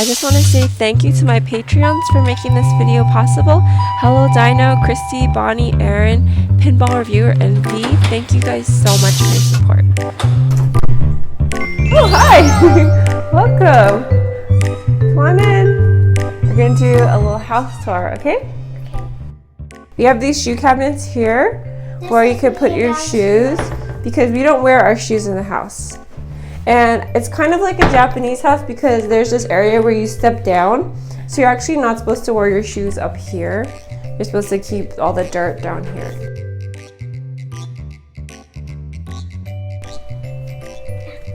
I just want to say thank you to my Patreons for making this video possible. Hello Dino, Christy, Bonnie, Aaron, Pinball Reviewer, and V. Thank you guys so much for your support. Oh, hi! Welcome! Come on in. We're going to do a little house tour, okay? We have these shoe cabinets here where you can put your shoes because we don't wear our shoes in the house. And it's kind of like a Japanese house because there's this area where you step down. So you're actually not supposed to wear your shoes up here. You're supposed to keep all the dirt down here.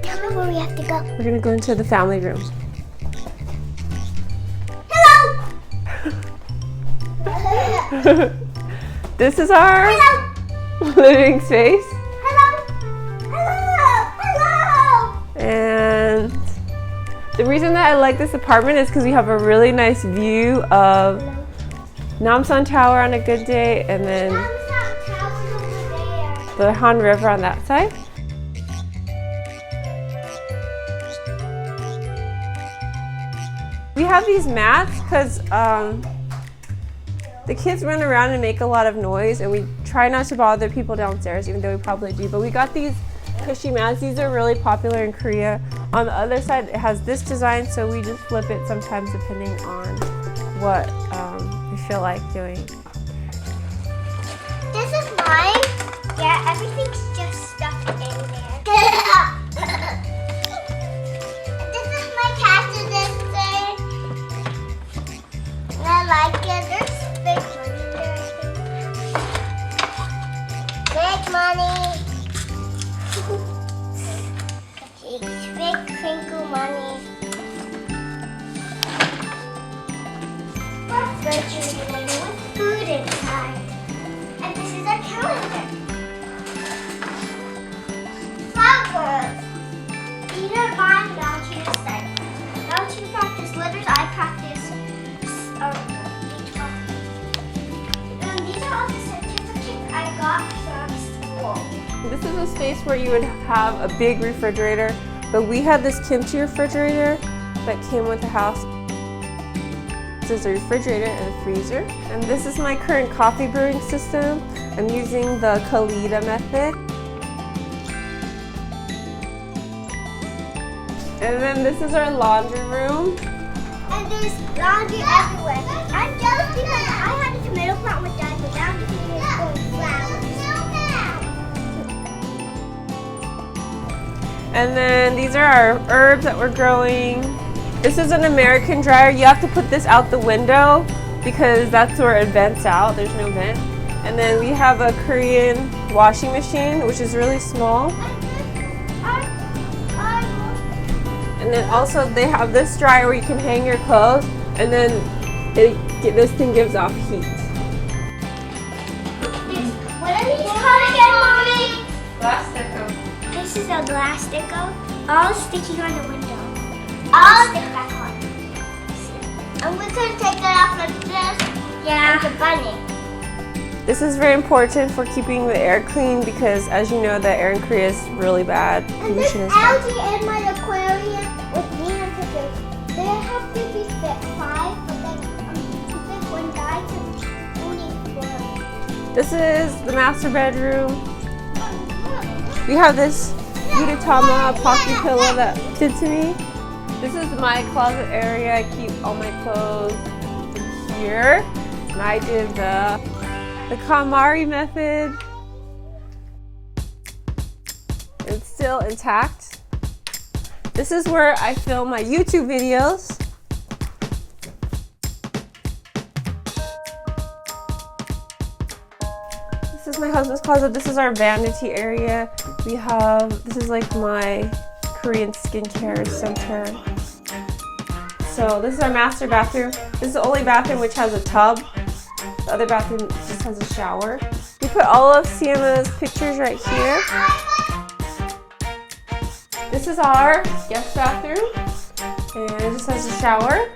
Tell me where we have to go. We're gonna go into the family room. Hello! This is our living space. And the reason that I like this apartment is because we have a really nice view of Namsan Tower on a good day, and then the Han River on that side. We have these mats because the kids run around and make a lot of noise, and we try not to bother people downstairs, even though we probably do. But we got these cushy mats. These are really popular in Korea. On the other side, it has this design, so we just flip it sometimes depending on what we feel like doing. This is mine. Yeah, everything's just stuffed in there. This is my cat sister. And I like it. There's big money in there, I think. Big money. Big crinkle money. Refrigerator with food inside. And this is our calendar. Flowers. These are mine, but I'll choose to start. I'll choose to practice letters. I practice these are all the certificates I got from school. This is a space where you would have a big refrigerator, but we had this kimchi refrigerator that came with the house. This is a refrigerator and a freezer. And this is my current coffee brewing system. I'm using the Kalita method. And then this is our laundry room. And there's laundry everywhere. I'm jealous because I had a tomato plant with that, but now the tomato is going flowers. And then these are our herbs that we're growing. This is an American dryer. You have to put this out the window because that's where it vents out. There's no vent. And then we have a Korean washing machine, which is really small. And then also they have this dryer where you can hang your clothes, and then this thing gives off heat. What are these called again, Mommy? Plastico. This is a Glastico, all sticking on the window. I'll stick back on. And we could take it off like this. Yeah. Like a bunny. This is very important for keeping the air clean because, as you know, the air in Korea is really bad. And there's algae in my aquarium with neon pictures. They have to be fit 5, but then if one dies, it's only 4. This is the master bedroom. We have this Yudetama pocket pillow that did to me. This is my closet area. I keep all my clothes here. And I did the KonMari method. It's still intact. This is where I film my YouTube videos. This is my husband's closet. This is our vanity area. This is like my Korean skincare center. So this is our master bathroom. This is the only bathroom which has a tub. The other bathroom just has a shower. We put all of Sienna's pictures right here. This is our guest bathroom, and it just has a shower.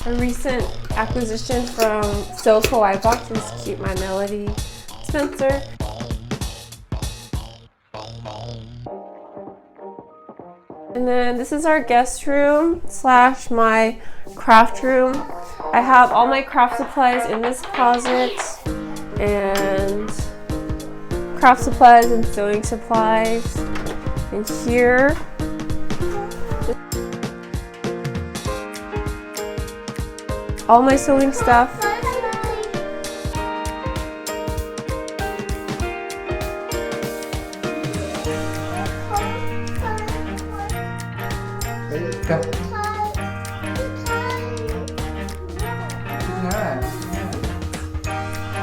A recent acquisition from Seoul Kawaii box. This is cute, my Melody dispenser. And then this is our guest room / my craft room. I have all my craft supplies in this closet, and craft supplies and sewing supplies in here. All my sewing stuff. Go.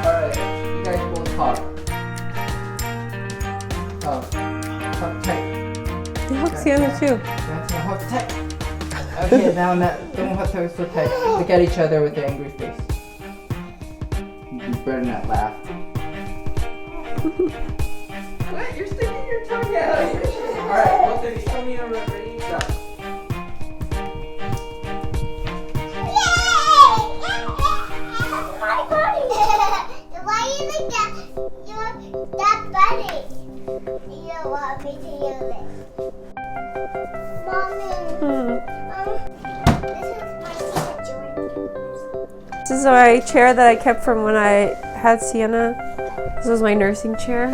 Alright, you guys both hug. Hug tight. You hug Sienna too. That's a hug tight. Okay, now don't hug tight so tight. Look at each other with an angry face. You better not laugh. What? You're sticking your tongue out. Alright, both of you show me a ready. Go. That buddy. You don't want me to use it. Mommy. This is my favorite Jordan. This is my chair that I kept from when I had Sienna. This was my nursing chair.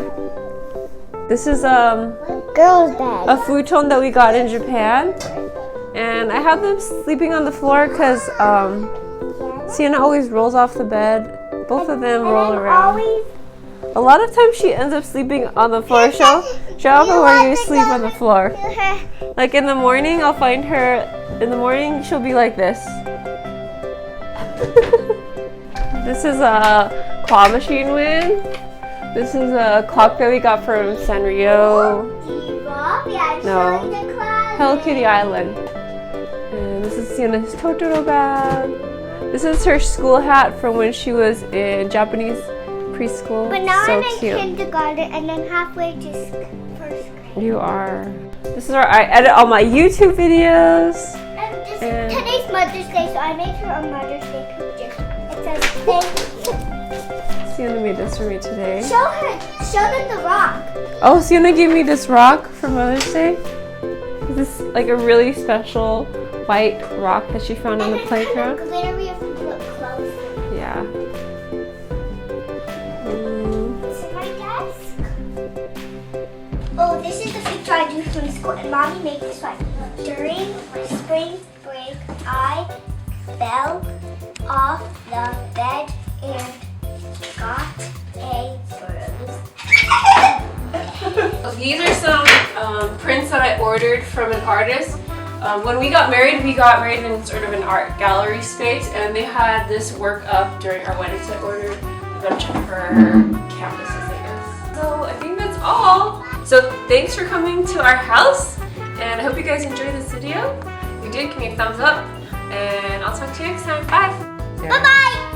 This is Girl's bed. a futon that we got in Japan. And I have them sleeping on the floor because Sienna always rolls off the bed. Both of them roll around. A lot of times she ends up sleeping on the floor. Show up where you sleep on the floor. Like in the morning, I'll find her. In the morning, she'll be like this. This is a claw machine win. This is a clock that we got from Sanrio. No, Hello Kitty Island. And this is Sienna's Totoro bag. This is her school hat from when she was in Japanese preschool. But now so I'm in cute. kindergarten and I'm halfway to first grade. You are. This is where I edit all my YouTube videos. And today's Mother's Day, so I made her a Mother's Day picture. It says thank you. Sienna made this for me today. Show them the rock. Oh, Sienna gave me this rock for Mother's Day. This is like a really special white rock that she found on the playground. And it's kind of glittery if you look close. Yeah. This is my desk. Oh, this is the picture I do from school, and Mommy made this one. During my spring break, I fell off the bed and got a bruise. These are some prints that I ordered from an artist. When we got married in sort of an art gallery space, and they had this work up during our wedding, so I ordered a bunch of her canvases, I guess. So I think that's all. So thanks for coming to our house, and I hope you guys enjoyed this video. If you did, give me a thumbs up, and I'll talk to you next time. Bye! Bye-bye!